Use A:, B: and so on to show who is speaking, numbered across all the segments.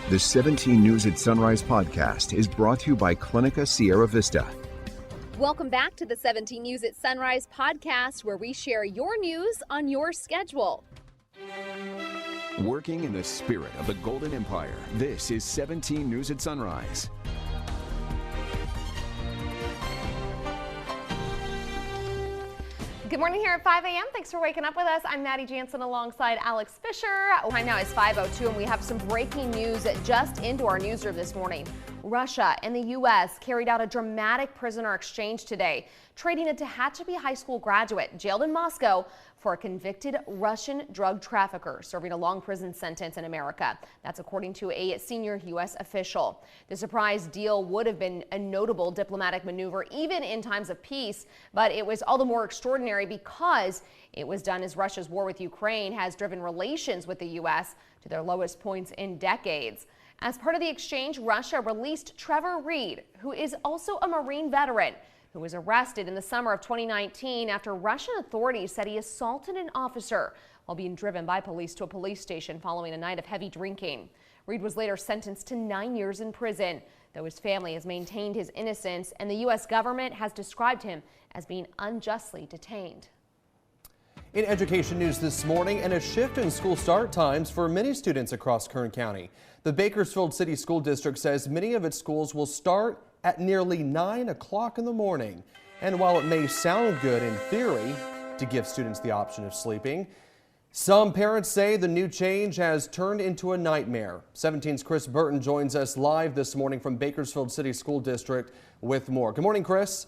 A: The 17 News at Sunrise podcast is brought to you by Clinica Sierra Vista.
B: Welcome back to the 17 News at Sunrise podcast, where we share your news on your schedule.
A: Working in the spirit of the Golden Empire, this is 17 News at Sunrise.
C: Good morning here at 5 a.m. Thanks for waking up with us. I'm Maddie Jansen alongside Alex Fisher. Time now is 5:02 and we have some breaking news just into our newsroom this morning. Russia and the U.S. carried out a dramatic prisoner exchange today, trading a Tehachapi High School graduate jailed in Moscow for a convicted Russian drug trafficker serving a long prison sentence in America. That's according to a senior U.S. official. The surprise deal would have been a notable diplomatic maneuver even in times of peace, but it was all the more extraordinary because it was done as Russia's war with Ukraine has driven relations with the U.S. to their lowest points in decades. As part of the exchange, Russia released Trevor Reed, who is also a Marine veteran, who was arrested in the summer of 2019 after Russian authorities said he assaulted an officer while being driven by police to a police station following a night of heavy drinking. Reed was later sentenced to 9 years in prison, though his family has maintained his innocence, and the U.S. government has described him as being unjustly detained.
D: In education news this morning, and a shift in school start times for many students across Kern County. The Bakersfield City School District says many of its schools will start at nearly 9 o'clock in the morning. And while it may sound good in theory to give students the option of sleeping, some parents say the new change has turned into a nightmare. 17's Chris Burton joins us live this morning from Bakersfield City School District with more. Good morning, Chris.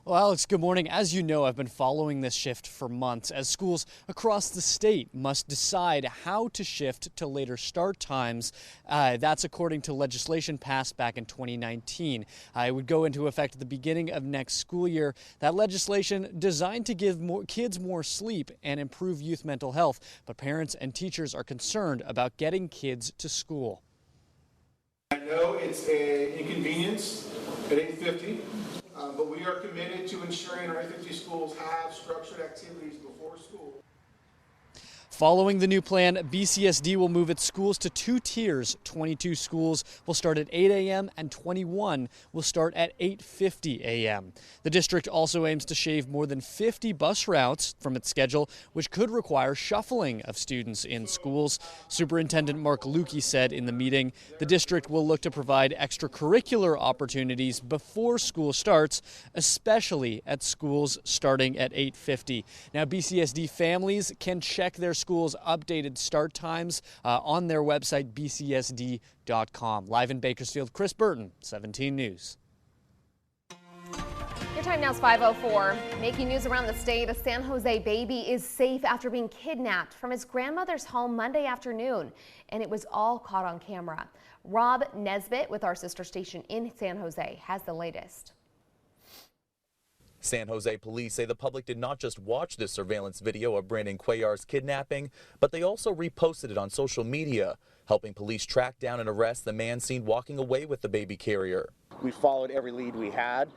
E: Well, Alex, good morning. As you know, I've been following this shift for months as schools across the state must decide how to shift to later start times. That's according to legislation passed back in 2019. It would go into effect at the beginning of next school year. That legislation designed to give kids more sleep and improve youth mental health. But parents and teachers are concerned about getting kids to school.
F: I know it's an inconvenience at 8:50. But we are committed to ensuring our 850 schools have structured activities before school.
E: Following the new plan, BCSD will move its schools to 2 tiers. 22 schools will start at 8 a.m. and 21 will start at 8:50 a.m. The district also aims to shave more than 50 bus routes from its schedule, which could require shuffling of students in schools. Superintendent Mark Lukey said in the meeting, the district will look to provide extracurricular opportunities before school starts, especially at schools starting at 8:50. Now, BCSD families can check their schools' updated start times on their website, bcsd.com. Live in Bakersfield, Chris Burton, 17 News.
C: Your time now is 5:04. Making news around the state, a San Jose baby is safe after being kidnapped from his grandmother's home Monday afternoon, and it was all caught on camera. Rob Nesbitt with our sister station in San Jose has the latest.
G: San Jose police say the public did not just watch this surveillance video of Brandon Cuellar's kidnapping, but they also reposted it on social media, helping police track down and arrest the man seen walking away with the baby carrier.
H: We followed every lead we had.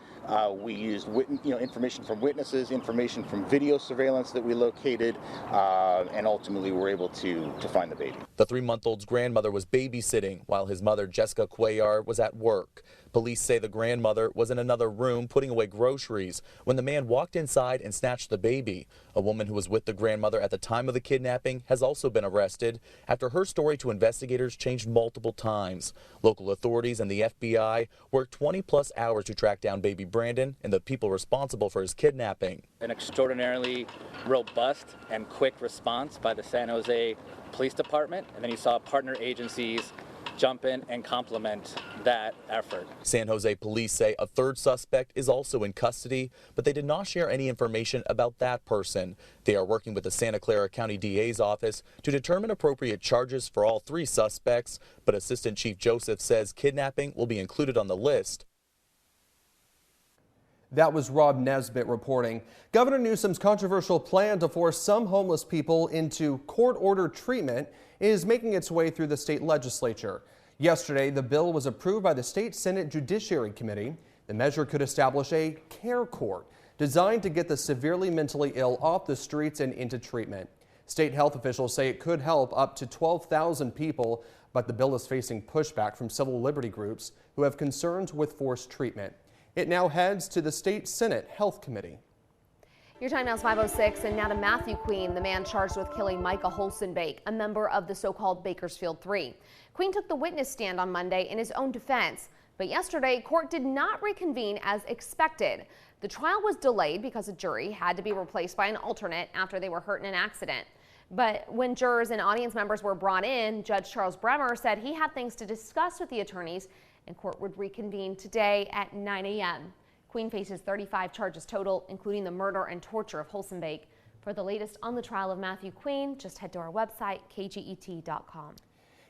H: We used information from witnesses, information from video surveillance that we located, and ultimately were able to find the baby.
G: The 3-month-old's grandmother was babysitting while his mother, Jessica Cuellar, was at work. Police say the grandmother was in another room putting away groceries when the man walked inside and snatched the baby. A woman who was with the grandmother at the time of the kidnapping has also been arrested after her story to investigators changed multiple times. Local authorities and the FBI worked 20-plus hours to track down baby Brandon and the people responsible for his kidnapping.
I: An extraordinarily robust and quick response by the San Jose Police Department, and then you saw partner agencies jump in and complement that effort.
G: San Jose police say a third suspect is also in custody, but they did not share any information about that person. They are working with the Santa Clara County DA's office to determine appropriate charges for all 3 suspects, but Assistant Chief Joseph says kidnapping will be included on the list.
D: That was Rob Nesbitt reporting. Governor Newsom's controversial plan to force some homeless people into court-ordered treatment is making its way through the state legislature. Yesterday, the bill was approved by the State Senate Judiciary Committee. The measure could establish a care court designed to get the severely mentally ill off the streets and into treatment. State health officials say it could help up to 12,000 people, but the bill is facing pushback from civil liberty groups who have concerns with forced treatment. It now heads to the State Senate Health Committee.
C: Your time now is 5:06, and now to Matthew Queen, the man charged with killing Micah Holstenbake, a member of the so-called Bakersfield Three. Queen took the witness stand on Monday in his own defense, but yesterday court did not reconvene as expected. The trial was delayed because a jury had to be replaced by an alternate after they were hurt in an accident. But when jurors and audience members were brought in, Judge Charles Bremer said he had things to discuss with the attorneys, and court would reconvene today at 9 a.m. Queen faces 35 charges total, including the murder and torture of Holstenbake. For the latest on the trial of Matthew Queen, just head to our website, kget.com.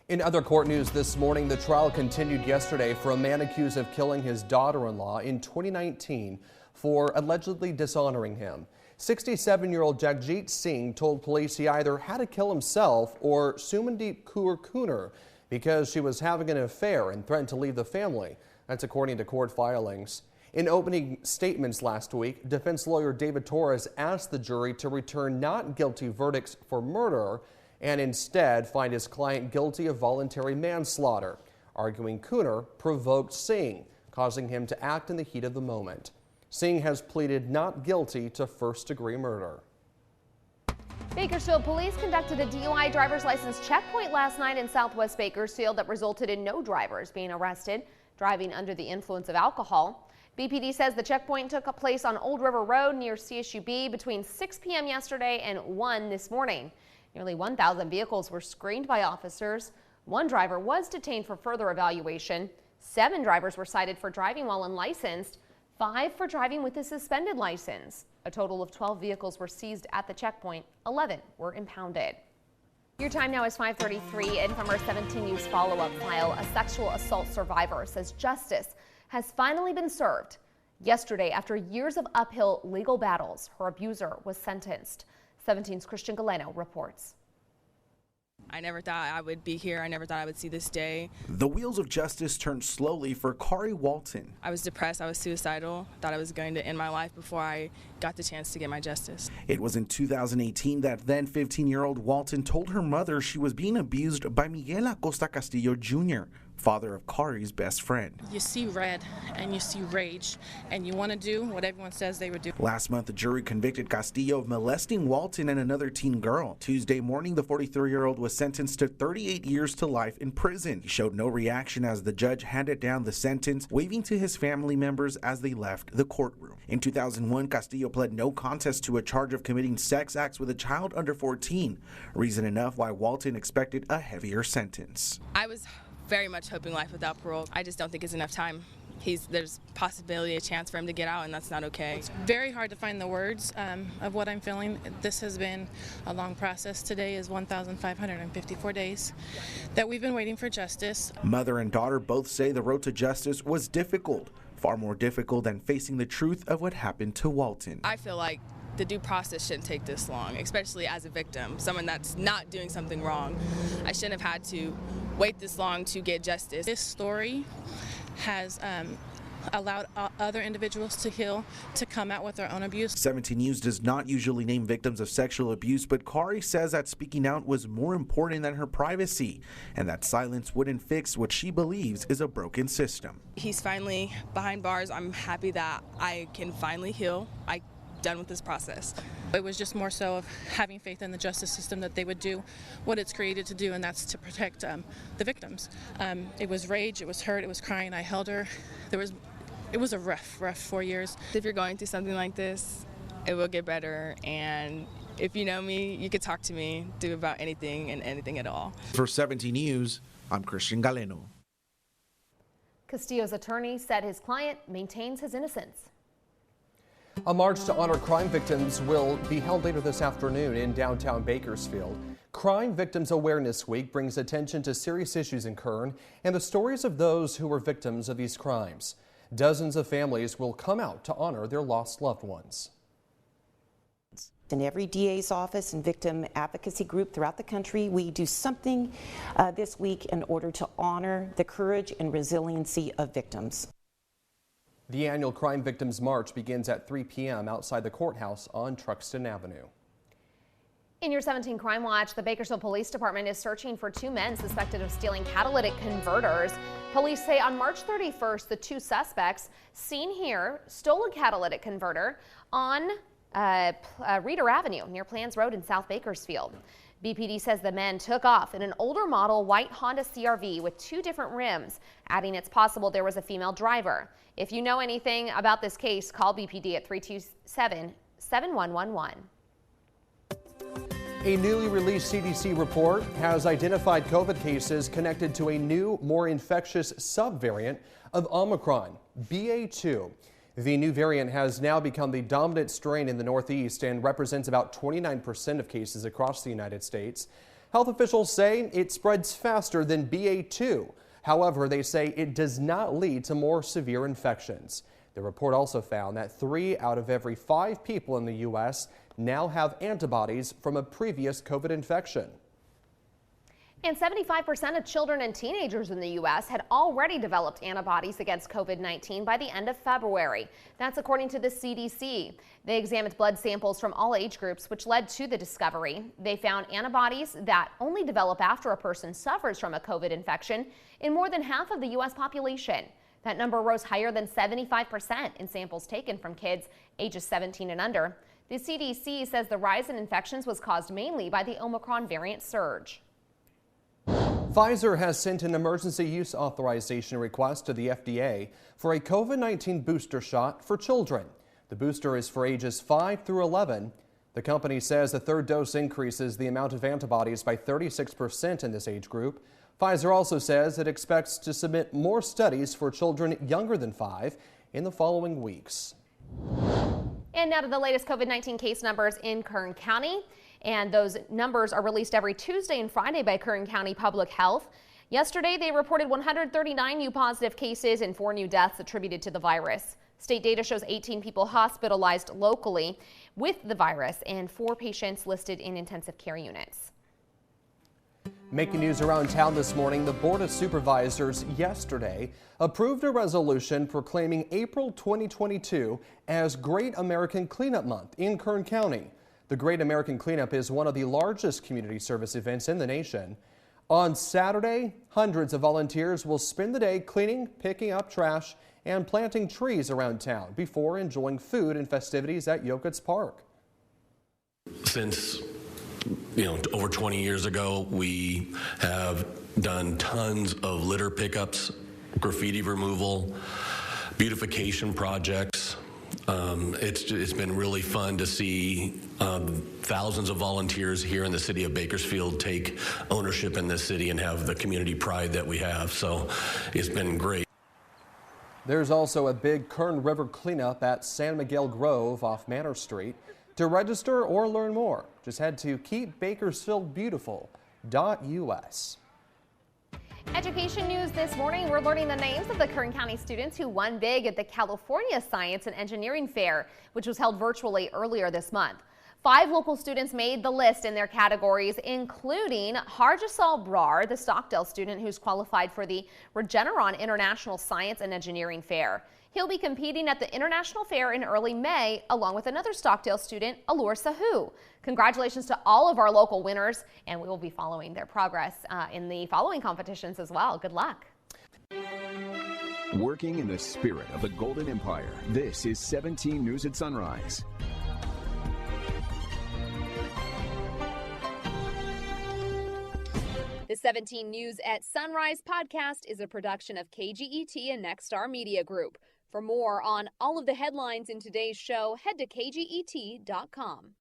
D: In other court news this morning, the trial continued yesterday for a man accused of killing his daughter-in-law in 2019 for allegedly dishonoring him. 67-year-old Jagjit Singh told police he either had to kill himself or Sumandeep Kaur Kunar because she was having an affair and threatened to leave the family. That's according to court filings. In opening statements last week, defense lawyer David Torres asked the jury to return not guilty verdicts for murder and instead find his client guilty of voluntary manslaughter, arguing Kunar provoked Singh, causing him to act in the heat of the moment. Singh has pleaded not guilty to first-degree murder.
C: Bakersfield police conducted a DUI driver's license checkpoint last night in southwest Bakersfield that resulted in no drivers being arrested driving under the influence of alcohol. BPD says the checkpoint took place on Old River Road near CSUB between 6 p.m. yesterday and 1 this morning. Nearly 1,000 vehicles were screened by officers. One driver was detained for further evaluation. 7 drivers were cited for driving while unlicensed, 5 for driving with a suspended license. A total of 12 vehicles were seized at the checkpoint. 11 were impounded. Your time now is 5:33, and from our 17 News follow-up file, a sexual assault survivor says justice has finally been served. Yesterday, after years of uphill legal battles, her abuser was sentenced. 17's Christian Galeno reports.
J: I never thought I would be here. I never thought I would see this day.
K: The wheels of justice turned slowly for Kari Walton.
J: I was depressed. I was suicidal. Thought I was going to end my life before I got the chance to get my justice.
K: It was in 2018 that then 15-year-old Walton told her mother she was being abused by Miguel Acosta Castillo Jr., father of Kari's best friend.
L: You see red and you see rage, and you want to do what everyone says they would do.
K: Last month, the jury convicted Castillo of molesting Walton and another teen girl. Tuesday morning, the 43-year-old was sentenced to 38 years to life in prison. He showed no reaction as the judge handed down the sentence, waving to his family members as they left the courtroom. In 2001, Castillo pled no contest to a charge of committing sex acts with a child under 14, reason enough why Walton expected a heavier sentence.
J: I was very much hoping life without parole. I just don't think it's enough time. There's possibility, a chance for him to get out, and that's not okay.
L: It's very hard to find the words of what I'm feeling. This has been a long process. Today is 1,554 days that we've been waiting for justice.
K: Mother and daughter both say the road to justice was difficult, far more difficult than facing the truth of what happened to Walton.
J: I feel like the due process shouldn't take this long, especially as a victim, someone that's not doing something wrong. I shouldn't have had to wait this long to get justice.
L: This story has allowed other individuals to heal, to come out with their own abuse. 17
K: News does not usually name victims of sexual abuse, but Kari says that speaking out was more important than her privacy, and that silence wouldn't fix what she believes is a broken system.
J: He's finally behind bars. I'm happy that I can finally heal. I'm done with this process.
L: It was just more so of having faith in the justice system that they would do what it's created to do, and that's to protect the victims. It was rage, it was hurt, it was crying. I held her. It was a rough 4 years.
J: If you're going through something like this, it will get better, and if you know me, you could talk to me, do about anything and anything at all.
K: For 17 News, I'm Christian Galeno.
C: Castillo's attorney said his client maintains his innocence.
D: A march to honor crime victims will be held later this afternoon in downtown Bakersfield. Crime Victims Awareness Week brings attention to serious issues in Kern and the stories of those who were victims of these crimes. Dozens of families will come out to honor their lost loved ones.
M: In every DA's office and victim advocacy group throughout the country, we do something this week in order to honor the courage and resiliency of victims.
D: The annual Crime Victims March begins at 3 p.m. outside the courthouse on Truxton Avenue.
C: In your 17 Crime Watch, the Bakersfield Police Department is searching for 2 men suspected of stealing catalytic converters. Police say on March 31st, the 2 suspects seen here stole a catalytic converter on Reeder Avenue near Plans Road in South Bakersfield. BPD says the men took off in an older model white Honda CR-V with 2 different rims, adding it's possible there was a female driver. If you know anything about this case, call BPD at 327-7111.
D: A newly released CDC report has identified COVID cases connected to a new, more infectious subvariant of Omicron, BA2. The new variant has now become the dominant strain in the Northeast and represents about 29% of cases across the United States. Health officials say it spreads faster than BA2. However, they say it does not lead to more severe infections. The report also found that 3 out of every 5 people in the U.S. now have antibodies from a previous COVID infection.
C: And 75% of children and teenagers in the U.S. had already developed antibodies against COVID-19 by the end of February. That's according to the CDC. They examined blood samples from all age groups, which led to the discovery. They found antibodies that only develop after a person suffers from a COVID infection in more than half of the U.S. population. That number rose higher than 75% in samples taken from kids ages 17 and under. The CDC says the rise in infections was caused mainly by the Omicron variant surge.
D: Pfizer has sent an emergency use authorization request to the FDA for a COVID-19 booster shot for children. The booster is for ages 5 through 11. The company says the 3rd dose increases the amount of antibodies by 36% in this age group. Pfizer also says it expects to submit more studies for children younger than 5 in the following weeks.
C: And now to the latest COVID-19 case numbers in Kern County. And those numbers are released every Tuesday and Friday by Kern County Public Health. Yesterday, they reported 139 new positive cases and 4 new deaths attributed to the virus. State data shows 18 people hospitalized locally with the virus and 4 patients listed in intensive care units.
D: Making news around town this morning, the Board of Supervisors yesterday approved a resolution proclaiming April 2022 as Great American Cleanup Month in Kern County. The Great American Cleanup is one of the largest community service events in the nation. On Saturday, hundreds of volunteers will spend the day cleaning, picking up trash, and planting trees around town before enjoying food and festivities at Yokuts Park.
N: Since over 20 years ago, we have done tons of litter pickups, graffiti removal, beautification projects. It's been really fun to see thousands of volunteers here in the city of Bakersfield take ownership in this city and have the community pride that we have. So it's been great.
D: There's also a big Kern River cleanup at San Miguel Grove off Manor Street. To register or learn more, just head to keepbakersfieldbeautiful.us.
C: Education news this morning, we're learning the names of the Kern County students who won big at the California Science and Engineering Fair, which was held virtually earlier this month. 5 local students made the list in their categories, including Harjasal Brar, the Stockdale student who's qualified for the Regeneron International Science and Engineering Fair. He'll be competing at the International Fair in early May, along with another Stockdale student, Alur Sahu. Congratulations to all of our local winners, and we will be following their progress in the following competitions as well. Good luck.
A: Working in the spirit of the Golden Empire, this is 17 News at Sunrise.
B: The 17 News at Sunrise podcast is a production of KGET and Nexstar Media Group. For more on all of the headlines in today's show, head to kget.com.